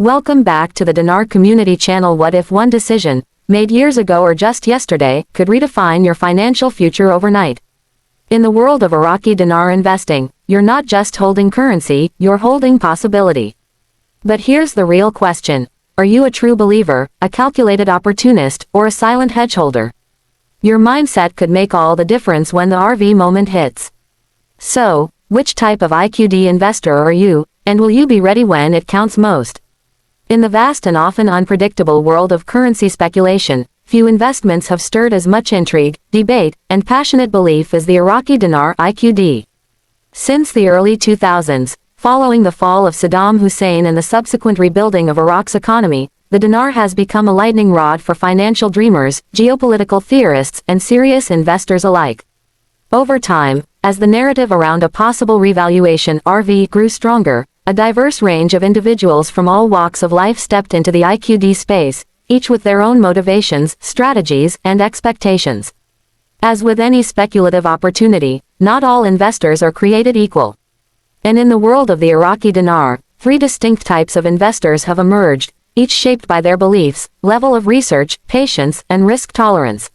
Welcome back to the Dinar Community Channel. What if one decision, made years ago or just yesterday, could redefine your financial future overnight? In the world of Iraqi Dinar investing, you're not just holding currency, you're holding possibility. But here's the real question. Are you a true believer, a calculated opportunist, or a silent hedgeholder? Your mindset could make all the difference when the RV moment hits. So, which type of IQD investor are you, and will you be ready when it counts most? In the vast and often unpredictable world of currency speculation, few investments have stirred as much intrigue, debate, and passionate belief as the Iraqi Dinar IQD. Since the early 2000s, following the fall of Saddam Hussein and the subsequent rebuilding of Iraq's economy, the dinar has become a lightning rod for financial dreamers, geopolitical theorists, and serious investors alike. Over time, as the narrative around a possible revaluation (RV) grew stronger, a diverse range of individuals from all walks of life stepped into the IQD space, each with their own motivations, strategies, and expectations. As with any speculative opportunity, not all investors are created equal. And in the world of the Iraqi dinar, three distinct types of investors have emerged, each shaped by their beliefs, level of research, patience, and risk tolerance.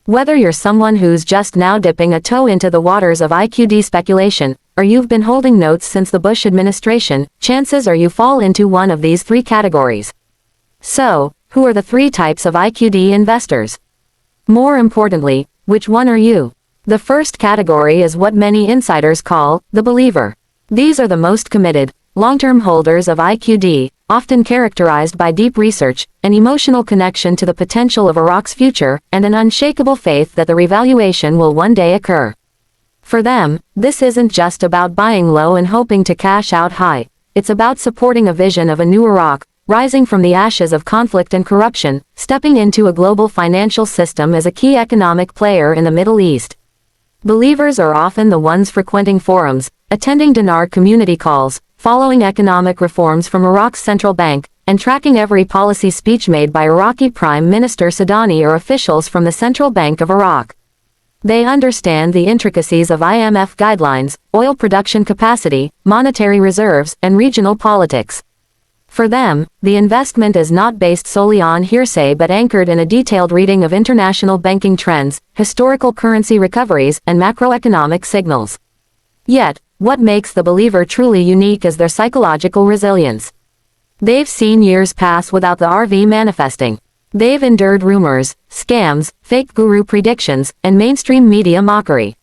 Whether you're someone who's just now dipping a toe into the waters of IQD speculation, or you've been holding notes since the Bush administration, chances are you fall into one of these three categories. So, who are the three types of IQD investors? More importantly, which one are you? The first category is what many insiders call the believer. These are the most committed, long-term holders of IQD, often characterized by deep research, an emotional connection to the potential of Iraq's future, and an unshakable faith that the revaluation will one day occur. For them, this isn't just about buying low and hoping to cash out high. It's about supporting a vision of a new Iraq, rising from the ashes of conflict and corruption, stepping into a global financial system as a key economic player in the Middle East. Believers are often the ones frequenting forums, attending dinar community calls, following economic reforms from Iraq's central bank, and tracking every policy speech made by Iraqi Prime Minister Sadani or officials from the Central Bank of Iraq. They understand the intricacies of IMF guidelines, oil production capacity, monetary reserves, and regional politics. For them, the investment is not based solely on hearsay but anchored in a detailed reading of international banking trends, historical currency recoveries, and macroeconomic signals. Yet, what makes the believer truly unique is their psychological resilience. They've seen years pass without the RV manifesting. They've endured rumors, scams, fake guru predictions, and mainstream media mockery.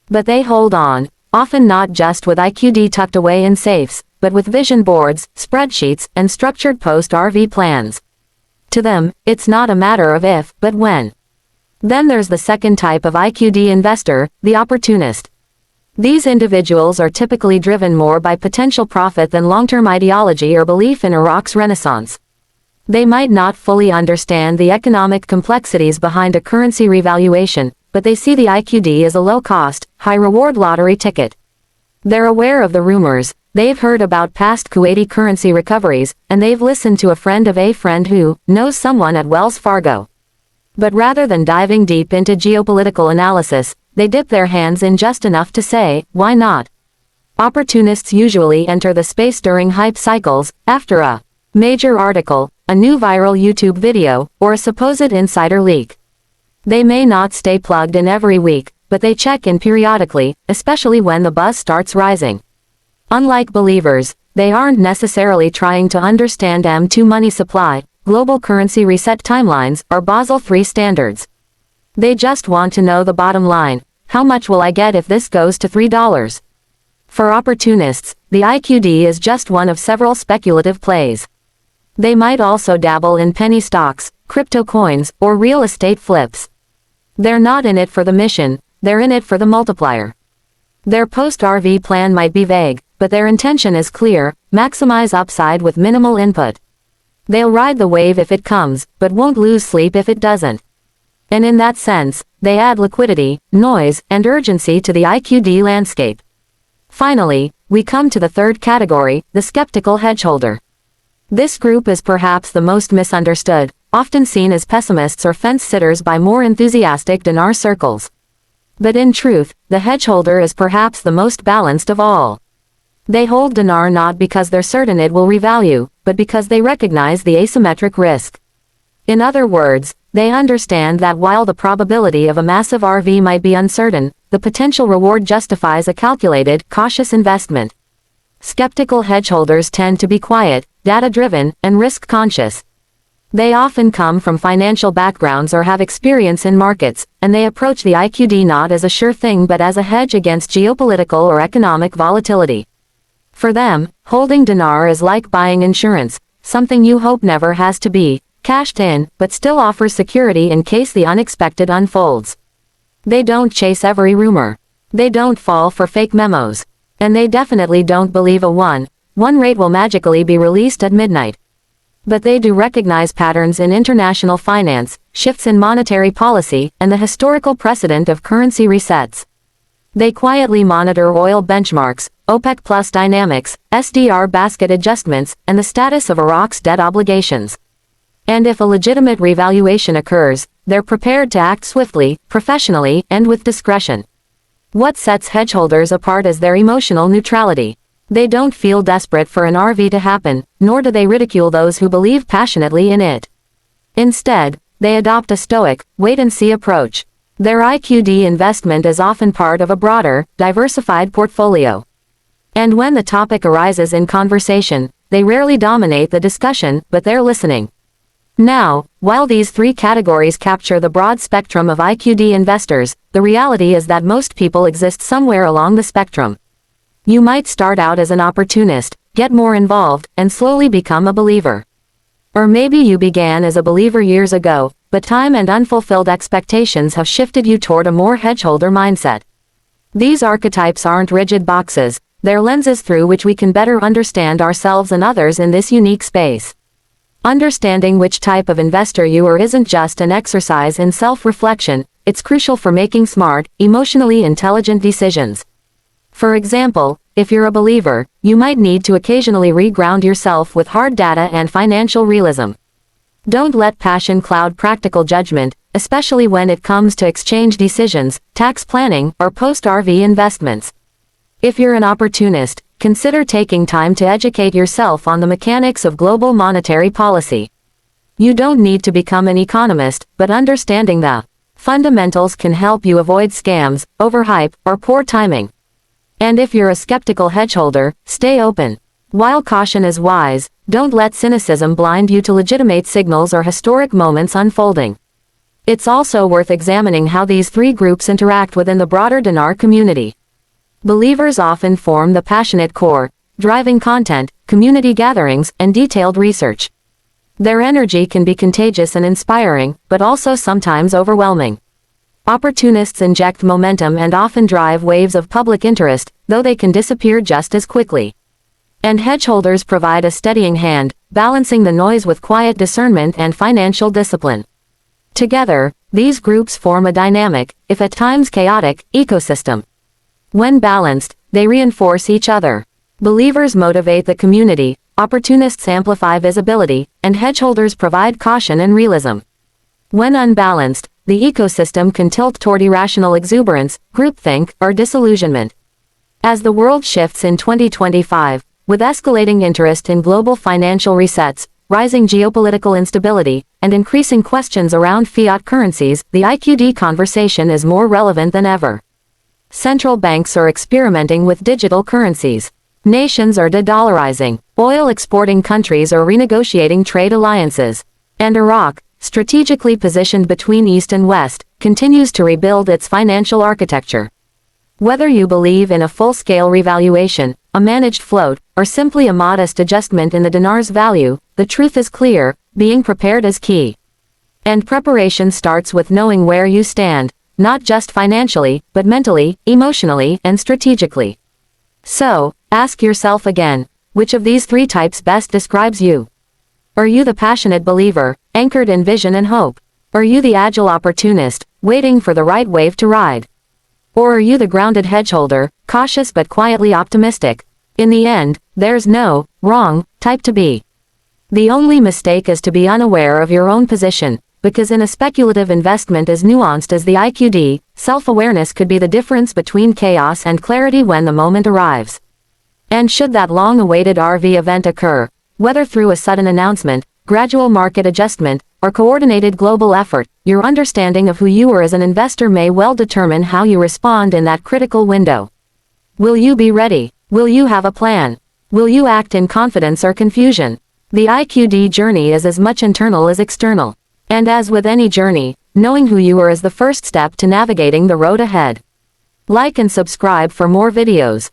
But they hold on, often not just with IQD tucked away in safes, but with vision boards, spreadsheets, and structured post-RV plans. To them, it's not a matter of if, but when. Then there's the second type of IQD investor, the opportunist. These individuals are typically driven more by potential profit than long-term ideology or belief in Iraq's renaissance. They might not fully understand the economic complexities behind a currency revaluation, but they see the IQD as a low-cost, high-reward lottery ticket. They're aware of the rumors, they've heard about past Kuwaiti currency recoveries, and they've listened to a friend of a friend who knows someone at Wells Fargo. But rather than diving deep into geopolitical analysis, they dip their hands in just enough to say, why not? Opportunists usually enter the space during hype cycles, after a major article, a new viral YouTube video, or a supposed insider leak. They may not stay plugged in every week, but they check in periodically, especially when the buzz starts rising. Unlike believers, they aren't necessarily trying to understand M2 money supply, global currency reset timelines, or Basel III standards. They just want to know the bottom line. How much will I get if this goes to $3? For opportunists, the IQD is just one of several speculative plays. They might also dabble in penny stocks, crypto coins, or real estate flips. They're not in it for the mission, they're in it for the multiplier. Their post-RV plan might be vague, but their intention is clear: maximize upside with minimal input. They'll ride the wave if it comes, but won't lose sleep if it doesn't. And in that sense, they add liquidity, noise, and urgency to the IQD landscape. Finally, we come to the third category, the skeptical hedgeholder. This group is perhaps the most misunderstood, often seen as pessimists or fence-sitters by more enthusiastic dinar circles. But in truth, the hedgeholder is perhaps the most balanced of all. They hold dinar not because they're certain it will revalue, but because they recognize the asymmetric risk. In other words, they understand that while the probability of a massive RV might be uncertain, the potential reward justifies a calculated, cautious investment. Skeptical hedgeholders tend to be quiet, data-driven, and risk-conscious. They often come from financial backgrounds or have experience in markets, and they approach the IQD not as a sure thing but as a hedge against geopolitical or economic volatility. For them, holding dinar is like buying insurance, something you hope never has to be cashed in, but still offers security in case the unexpected unfolds. They don't chase every rumor. They don't fall for fake memos. And they definitely don't believe a one rate will magically be released at midnight. But they do recognize patterns in international finance, shifts in monetary policy, and the historical precedent of currency resets. They quietly monitor oil benchmarks, OPEC Plus dynamics, SDR basket adjustments, and the status of Iraq's debt obligations. And if a legitimate revaluation occurs, they're prepared to act swiftly, professionally, and with discretion. What sets hedgeholders apart is their emotional neutrality. They don't feel desperate for an RV to happen, nor do they ridicule those who believe passionately in it. Instead, they adopt a stoic, wait-and-see approach. Their IQD investment is often part of a broader, diversified portfolio. And when the topic arises in conversation, they rarely dominate the discussion, but they're listening. Now, while these three categories capture the broad spectrum of IQD investors, the reality is that most people exist somewhere along the spectrum. You might start out as an opportunist, get more involved, and slowly become a believer. Or maybe you began as a believer years ago, but time and unfulfilled expectations have shifted you toward a more hedgeholder mindset. These archetypes aren't rigid boxes, they're lenses through which we can better understand ourselves and others in this unique space. Understanding which type of investor you are isn't just an exercise in self-reflection, it's crucial for making smart, emotionally intelligent decisions. For example, if you're a believer, you might need to occasionally reground yourself with hard data and financial realism. Don't let passion cloud practical judgment, especially when it comes to exchange decisions, tax planning, or post-RV investments. If you're an opportunist, consider taking time to educate yourself on the mechanics of global monetary policy. You don't need to become an economist, but understanding the fundamentals can help you avoid scams, overhype, or poor timing. And if you're a skeptical hedgeholder, stay open. While caution is wise, don't let cynicism blind you to legitimate signals or historic moments unfolding. It's also worth examining how these three groups interact within the broader dinar community. Believers often form the passionate core, driving content, community gatherings, and detailed research. Their energy can be contagious and inspiring, but also sometimes overwhelming. Opportunists inject momentum and often drive waves of public interest, though they can disappear just as quickly. And hedgeholders provide a steadying hand, balancing the noise with quiet discernment and financial discipline. Together, these groups form a dynamic, if at times chaotic, ecosystem. When balanced, they reinforce each other. Believers motivate the community, opportunists amplify visibility, and hedgeholders provide caution and realism. When unbalanced, the ecosystem can tilt toward irrational exuberance, groupthink, or disillusionment. As the world shifts in 2025, with escalating interest in global financial resets, rising geopolitical instability, and increasing questions around fiat currencies, the IQD conversation is more relevant than ever. Central banks are experimenting with digital currencies. Nations are de-dollarizing. Oil-exporting countries are renegotiating trade alliances. And Iraq, strategically positioned between East and West, continues to rebuild its financial architecture. Whether you believe in a full-scale revaluation, a managed float, or simply a modest adjustment in the dinar's value, the truth is clear: being prepared is key. And preparation starts with knowing where you stand, not just financially, but mentally, emotionally, and strategically. So, ask yourself again, which of these three types best describes you? Are you the passionate believer, anchored in vision and hope? Are you the agile opportunist, waiting for the right wave to ride? Or are you the grounded hedgeholder, cautious but quietly optimistic? In the end, there's no wrong type to be. The only mistake is to be unaware of your own position, because in a speculative investment as nuanced as the IQD, self-awareness could be the difference between chaos and clarity when the moment arrives. And should that long-awaited RV event occur, whether through a sudden announcement, gradual market adjustment, or coordinated global effort, your understanding of who you are as an investor may well determine how you respond in that critical window. Will you be ready? Will you have a plan? Will you act in confidence or confusion? The IQD journey is as much internal as external. And as with any journey, knowing who you are is the first step to navigating the road ahead. Like and subscribe for more videos.